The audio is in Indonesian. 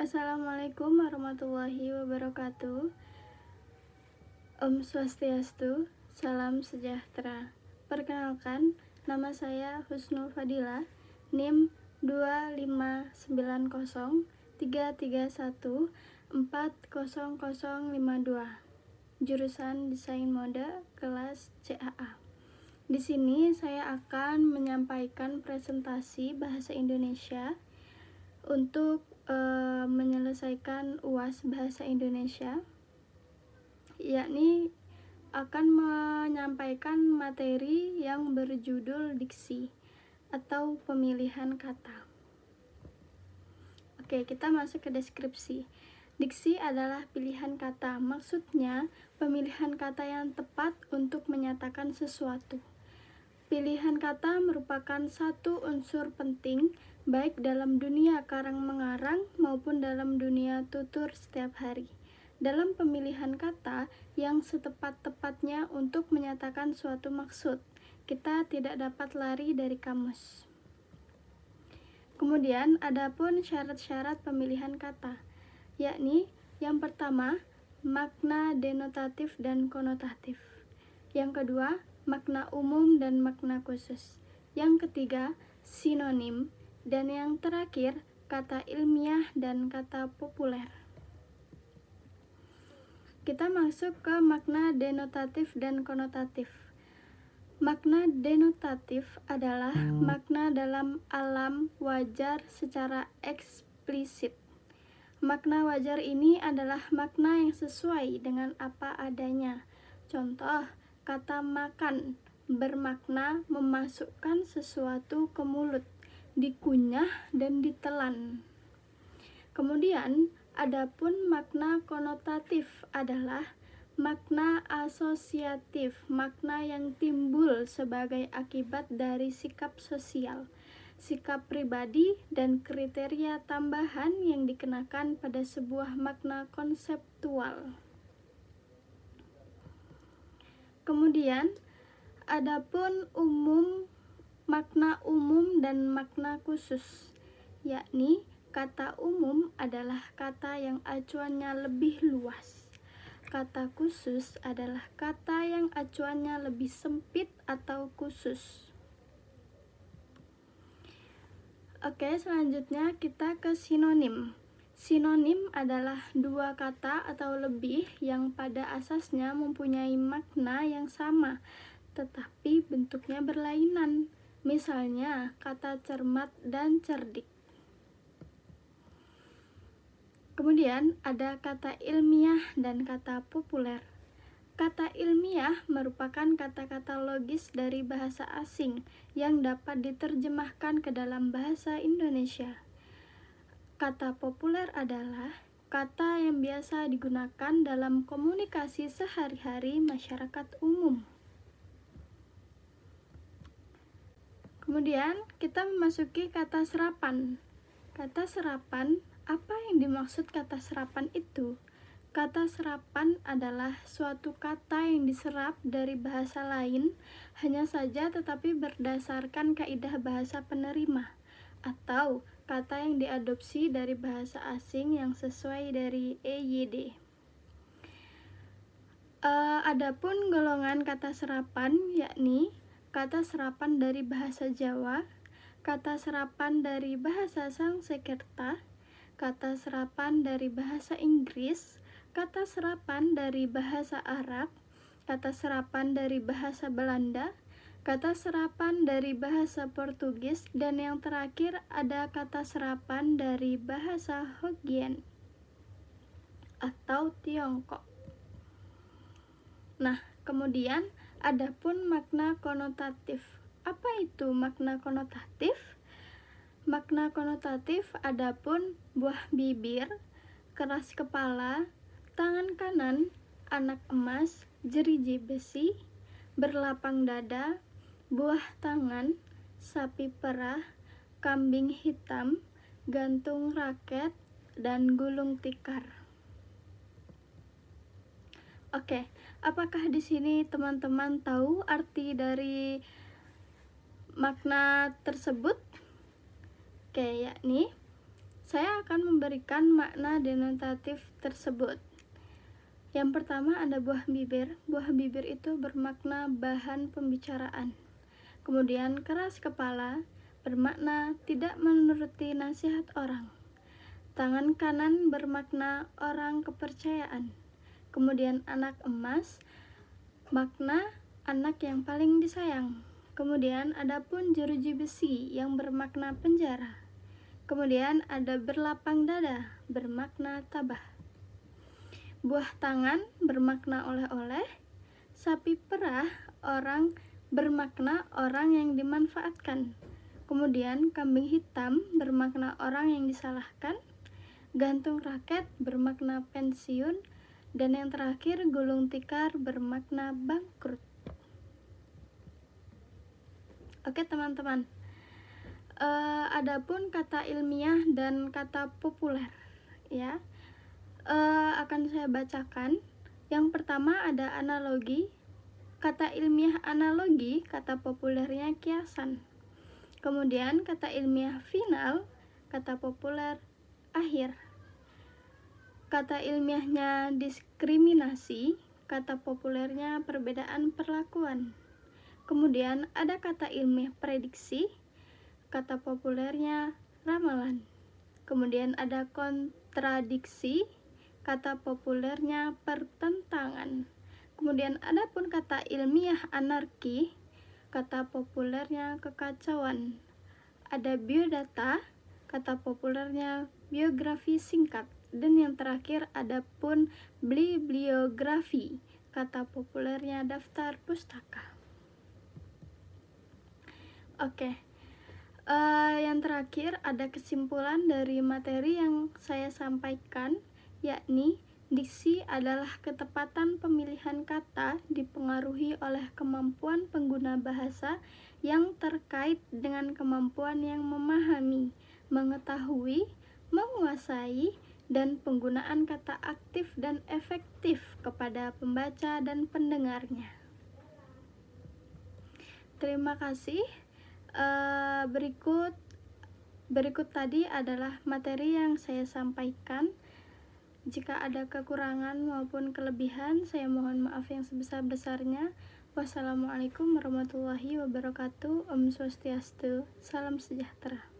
Assalamualaikum warahmatullahi wabarakatuh. Om Swastiastu, salam sejahtera. Perkenalkan, nama saya Husnul Fadila, NIM 2590331400052, jurusan Desain Mode, kelas CAA. Di sini saya akan menyampaikan presentasi bahasa Indonesia untuk menyelesaikan UAS Bahasa Indonesia, yakni akan menyampaikan materi yang berjudul diksi atau pemilihan kata. Oke, kita masuk ke deskripsi. Diksi adalah pilihan kata, maksudnya pemilihan kata yang tepat untuk menyatakan sesuatu. Pilihan kata merupakan satu unsur penting baik dalam dunia karang-mengarang maupun dalam dunia tutur setiap hari. Dalam pemilihan kata yang setepat-tepatnya untuk menyatakan suatu maksud, kita tidak dapat lari dari kamus. Kemudian, adapun syarat-syarat pemilihan kata, yakni yang pertama, makna denotatif dan konotatif. Yang kedua, makna umum dan makna khusus. Yang ketiga, sinonim. Dan yang terakhir, kata ilmiah dan kata populer. Kita masuk ke makna denotatif dan konotatif. Makna denotatif adalah makna dalam alam wajar secara eksplisit. Makna wajar ini adalah makna yang sesuai dengan apa adanya. Contoh, kata makan bermakna memasukkan sesuatu ke mulut, dikunyah dan ditelan. Kemudian, adapun makna konotatif adalah makna asosiatif, makna yang timbul sebagai akibat dari sikap sosial, sikap pribadi, dan kriteria tambahan yang dikenakan pada sebuah makna konseptual. Kemudian, adapun makna umum dan makna khusus, yakni kata umum adalah kata yang acuannya lebih luas. Kata khusus adalah kata yang acuannya lebih sempit atau khusus. Oke, selanjutnya kita ke sinonim. Sinonim adalah dua kata atau lebih yang pada asasnya mempunyai makna yang sama, tetapi bentuknya berlainan. Misalnya, kata cermat dan cerdik. Kemudian ada kata ilmiah dan kata populer. Kata ilmiah merupakan kata-kata logis dari bahasa asing yang dapat diterjemahkan ke dalam bahasa Indonesia. Kata populer adalah kata yang biasa digunakan dalam komunikasi sehari-hari masyarakat umum. Kemudian kita memasuki kata serapan. Kata serapan, apa yang dimaksud kata serapan itu? Kata serapan adalah suatu kata yang diserap dari bahasa lain, hanya saja tetapi berdasarkan kaidah bahasa penerima, atau kata yang diadopsi dari bahasa asing yang sesuai dari EYD. Adapun golongan kata serapan yakni kata serapan dari bahasa Jawa, kata serapan dari bahasa Sanskerta, kata serapan dari bahasa Inggris, kata serapan dari bahasa Arab, kata serapan dari bahasa Belanda, kata serapan dari bahasa Portugis, dan yang terakhir ada kata serapan dari bahasa Hokkien atau Tiongkok. Nah, kemudian adapun makna konotatif. Apa itu makna konotatif? Makna konotatif adapun buah bibir, keras kepala, tangan kanan, anak emas, jeriji besi, berlapang dada, buah tangan, sapi perah, kambing hitam, gantung raket, dan gulung tikar. Oke, apakah di sini teman-teman tahu arti dari makna tersebut? Oke, yakni Saya akan memberikan makna denotatif tersebut. Yang pertama ada buah bibir. Buah bibir itu bermakna bahan pembicaraan. Kemudian keras kepala bermakna tidak menuruti nasihat orang. Tangan kanan bermakna orang kepercayaan. Kemudian anak emas, makna anak yang paling disayang. Kemudian ada pun jeruji besi yang bermakna penjara. Kemudian ada berlapang dada, bermakna tabah. Buah tangan bermakna oleh-oleh. Sapi perah orang bermakna orang yang dimanfaatkan. Kemudian kambing hitam bermakna orang yang disalahkan. Gantung raket bermakna pensiun. Dan yang terakhir gulung tikar bermakna bangkrut. Oke teman-teman, adapun kata ilmiah dan kata populer ya, akan saya bacakan. Yang pertama ada analogi. Kata ilmiah analogi, kata populernya kiasan. Kemudian kata ilmiah final, kata populer akhir. Kata ilmiahnya diskriminasi, kata populernya perbedaan perlakuan. Kemudian ada kata ilmiah prediksi, kata populernya ramalan. Kemudian ada kontradiksi, kata populernya pertentangan. Kemudian ada pun kata ilmiah anarki, kata populernya kekacauan. Ada biodata, kata populernya biografi singkat. Dan yang terakhir ada pun bibliografi, kata populernya daftar pustaka. Oke, yang terakhir ada kesimpulan dari materi yang saya sampaikan, yakni diksi adalah ketepatan pemilihan kata dipengaruhi oleh kemampuan pengguna bahasa yang terkait dengan kemampuan yang memahami, mengetahui, menguasai, dan penggunaan kata aktif dan efektif kepada pembaca dan pendengarnya. Terima kasih. Berikut tadi adalah materi yang saya sampaikan. Jika ada kekurangan maupun kelebihan, saya mohon maaf yang sebesar-besarnya. Wassalamualaikum warahmatullahi wabarakatuh. Om Swastiastu. Salam sejahtera.